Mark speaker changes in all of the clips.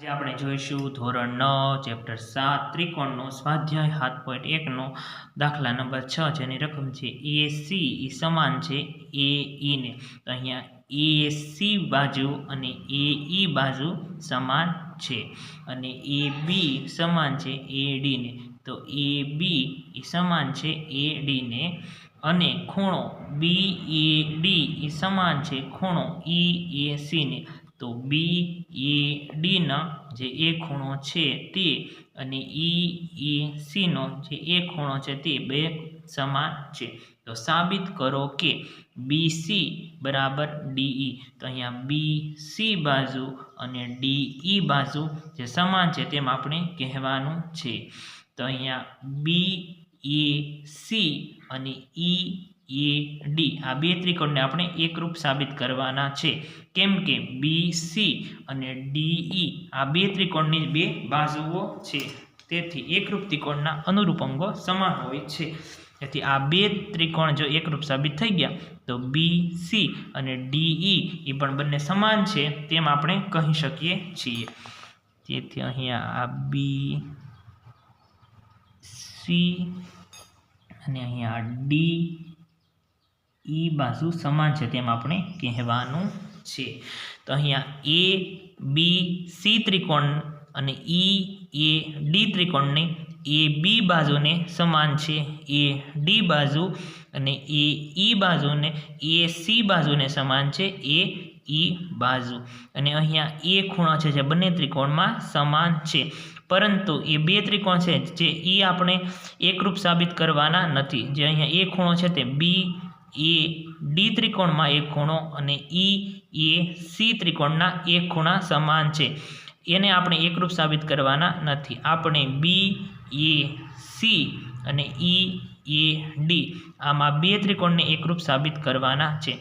Speaker 1: આજે આપણે જોઈશું ધોરણ 9 ચેપ્ટર 7 ત્રિકોણનો સ્વાધ્યાય 7.1 દાખલા નંબર 6 જેની રકમ છે AC એ સમાન છે AE ને. તો અહીંયા AC બાજુ અને AE બાજુ સમાન છે અને AB સમાન છે AD ને. તો AB એ સમાન છે AD ને અને ખૂણો BAD એ સમાન છે ખૂણો EAC ને. તો BAD ના જે એ ખૂણો છે તે અને EAC નો જે એ ખૂણો છે તે બે સમાન છે. તો સાબિત કરો કે BC બરાબર DE. તો અહીંયા BC બાજુ અને DE બાજુ જે સમાન છે તેમ આપણે કહેવાનું છે. તો અહીંયા BAC અને EAD આ બે ત્રિકોણને આપણે એકરૂપ સાબિત કરવાના છે. કેમ કે BC અને DE આ બે ત્રિકોણની બે બાજુઓ છે, તેથી એકરૂપ ત્રિકોણના અનુરૂપ અંગો સમાન હોય છે. તેથી આ બે ત્રિકોણ જો એકરૂપ સાબિત થઈ ગયા તો BC અને DE એ પણ બંને સમાન છે તેમ આપણે કહી શકીએ છીએ. તેથી અહીંયા આ BC અને અહીંયા DE બાજુ સમાન છે તેમ આપણે કહેવાનું છે. તો અહીંયા ABC ત્રિકોણ અને EAD ત્રિકોણની AB બાજુને સમાન છે AD બાજુ અને AE બાજુને AC બાજુને સમાન છે AE બાજુ. અને અહીંયા એ ખૂણો છે જે બંને ત્રિકોણમાં સમાન છે, પરંતુ એ બે ત્રિકોણ છે જે આપણે એકરૂપ સાબિત કરવાના નથી. જે અહીંયા એ ખૂણો છે તે BAD ત્રિકોણમાં એક ખૂણો અને EAC ત્રિકોણના એક ખૂણા સમાન છે, એને આપણે એકરૂપ સાબિત કરવાના નથી. આપણે BAC અને EAD આમાં બે ત્રિકોણને એકરૂપ સાબિત કરવાના છે.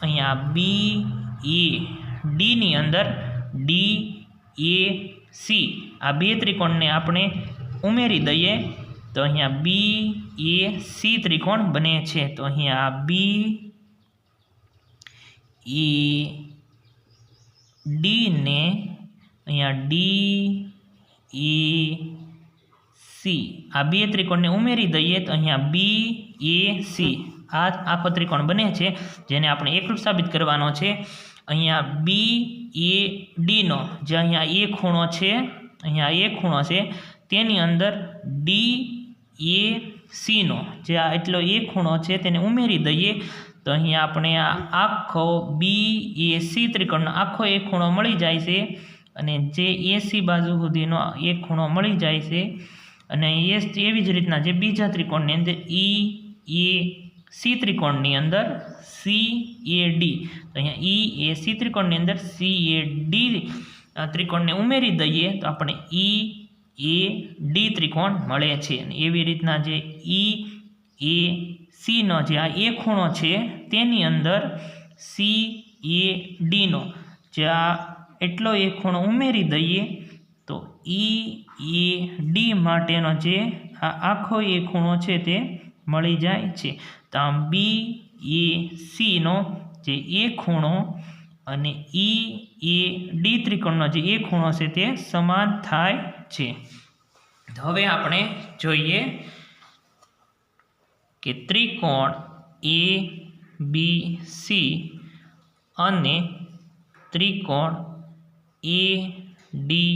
Speaker 1: અહીંયા BAD ની અંદર DAC આ બે ત્રિકોણને આપણે ઉમેરી દઈએ તો અહીંયા BAC ત્રિકોણ બને છે. તો અહીંયા BAD ને અહીંયા DAC આ બે ત્રિકોણને ઉમેરી દઈએ તો અહીંયા BAC આ આખો ત્રિકોણ બને છે, જેને આપણે એકરૂપ સાબિત કરવાનો છે. અહીંયા BAD નો જે અહીંયા એ ખૂણો છે, અહીંયા એ ખૂણો છે તેની અંદર DAC નો જે આ એટલો એ ખૂણો છે તેને ઉમેરી દઈએ તો અહીંયા આપણે આ આખો BAC ત્રિકોણનો આખો એક ખૂણો મળી જાય છે અને જે AC બાજુ સુધીનો એક ખૂણો મળી જાય છે. અને એવી જ રીતના જે બીજા ત્રિકોણની અંદર EAC ત્રિકોણની અંદર CAD, તો અહીંયા EAC ત્રિકોણની અંદર CAD ત્રિકોણને ઉમેરી દઈએ તો આપણે EAD ત્રિકોણ મળે છે. અને એવી રીતના જે EAC નો જે આ એ ખૂણો છે તેની અંદર CAD નો જે આ એટલો એક ખૂણો ઉમેરી દઈએ તો EAD માટેનો જે આ આખો એ ખૂણો છે તે મળી જાય છે. તો આમ BAC નો જે એ ખૂણો અને EAD ત્રિકોણનો જે એ ખૂણો છે તે સમાન થાય છે. હવે આપણે જોઈએ કે ત્રિકોણ ABC અને ત્રિકોણ ADE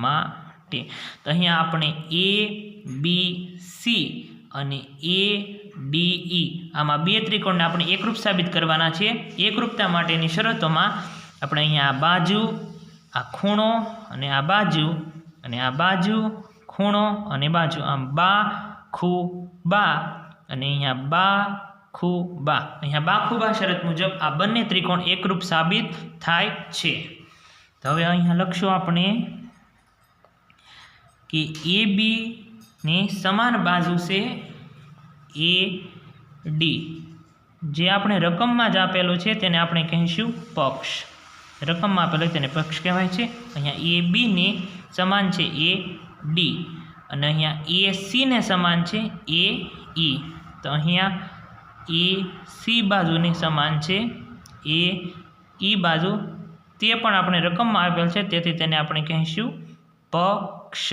Speaker 1: માટે. તો અહીંયા આપણે ABC અને ADE આમાં બે ત્રિકોણને આપણે એકરૂપ સાબિત કરવાના છે. એકરૂપતા માટેની શરતોમાં આપણે અહીંયા આ બાજુ આ ખૂણો અને આ બાજુ અને આ બાજુ ખૂણો અને બાજુ આમ બા ખૂ બા અને અહીંયા બા ખૂ બા, અહીંયા બા ખૂ બા શરત મુજબ આ બંને ત્રિકોણ એકરૂપ સાબિત થાય છે. તો હવે અહીંયા લખશું આપણે કે AB ની સમાન બાજુ છે AD. જે આપણે રકમમાં જ આપેલું છે તેને આપણે કહીશું પક્ષ. રકમમાં આપેલું તેને પક્ષ કહેવાય છે. અહીંયા AB ને સમાન છે AD અને અહીંયા AC ને સમાન છે AE. તો અહીંયા AC બાજુની સમાન છે AE બાજુ તે પણ આપણે રકમમાં આપેલ છે, તેથી તેને આપણે કહીશું પક્ષ.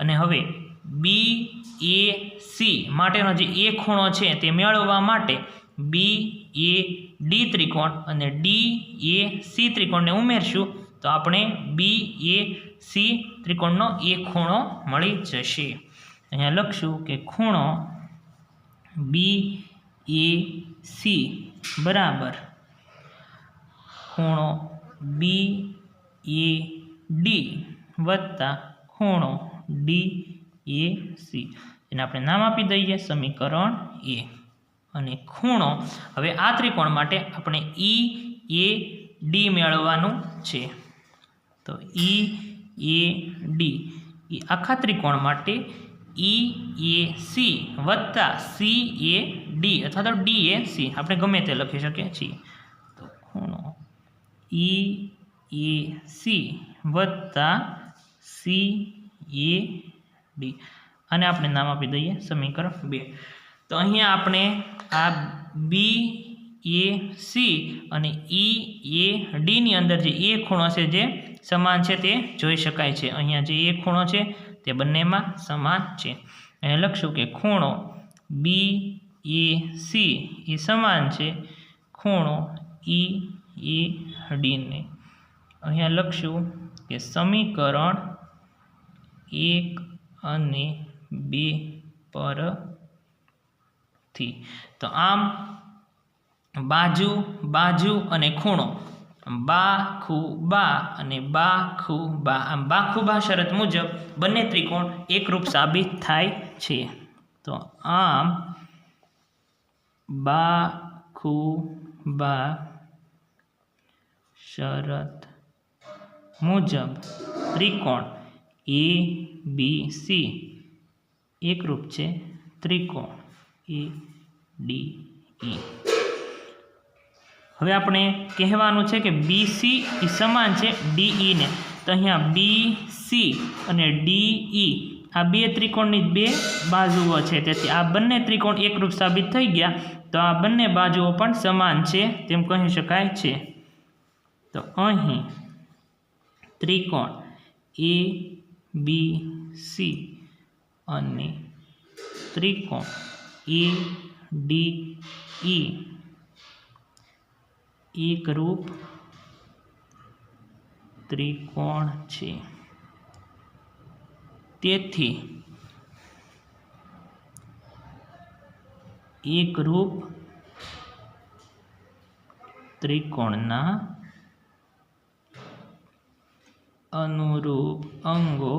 Speaker 1: અને હવે BAC માટેનો જે એ ખૂણો છે તે મેળવવા માટે BAD ત્રિકોણ અને DAC ત્રિકોણને ઉમેરશું તો આપણે BAC ત્રિકોણનો એ ખૂણો મળી જશે. અહીંયા લખશું કે ખૂણો BAC બરાબર ખૂણો BAD વત્તા ખૂણો DAC. એને આપણે નામ આપી દઈએ સમીકરણ A. અને ખૂણો, હવે આ ત્રિકોણ માટે આપણે EAD મેળવવાનું છે. તો EAD એ આખા ત્રિકોણ માટે EAC વત્તા CAD અથવા તો DAC આપણે ગમે તે લખી શકીએ છીએ. તો ખૂણો EAC વત્તા CAD અને આપણે નામ આપી દઈએ સમીકરણ 2. તો અહીંયા આપણે આ BAC અને EAD ની અંદર જે એ ખૂણો છે જે સમાન છે તે જોઈ શકાય છે. અહીંયા જે એ ખૂણો છે તે બંનેમાં સમાન છે. અહીંયા લખશું કે ખૂણો BAC એ સમાન છે ખૂણો EAD ને. અહીંયા લખશું કે સમીકરણ 1 અને 2 પરથી. તો આમ બાજુ અને ખૂણો બાખુબા અને બાખુબા, આમ બાખુબા શરત મુજબ બંને ત્રિકોણ એકરૂપ સાબિત થાય છે. તો આમ બાખુબા શરત મુજબ ત્રિકોણ ABC એકરૂપ છે ત્રિકોણ ADE. હવે આપણે કહેવાનું છે કે BC એ સમાન છે DE ને. તો અહીંયા BC અને DE આ બે ત્રિકોણની બે બાજુઓ છે, તેથી આ બંને ત્રિકોણ એકરૂપ સાબિત થઈ ગયા. તો આ બંને બાજુઓ પણ સમાન છે તેમ કહી શકાય છે. તો અહીં ત્રિકોણ ABC અને ત્રિકોણ ADE એકરૂપ ત્રિકોણ છે. તેથી એકરૂપ ત્રિકોણના અનુરૂપ અંગો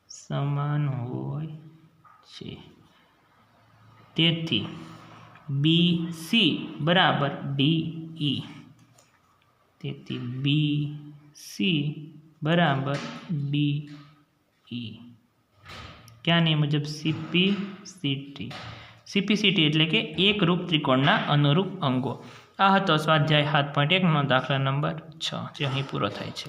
Speaker 1: સમાન હોય છે. તેથી BC બરાબર DE. તેથી BC બરાબર DE. ક્યાંની મુજબ CPCT એટલે કે એકરૂપ ત્રિકોણના અનુરૂપ અંગો. આ હતો સ્વાધ્યાય 7.1 નો દાખલા નંબર 6 જે અહીં પૂરો થાય છે.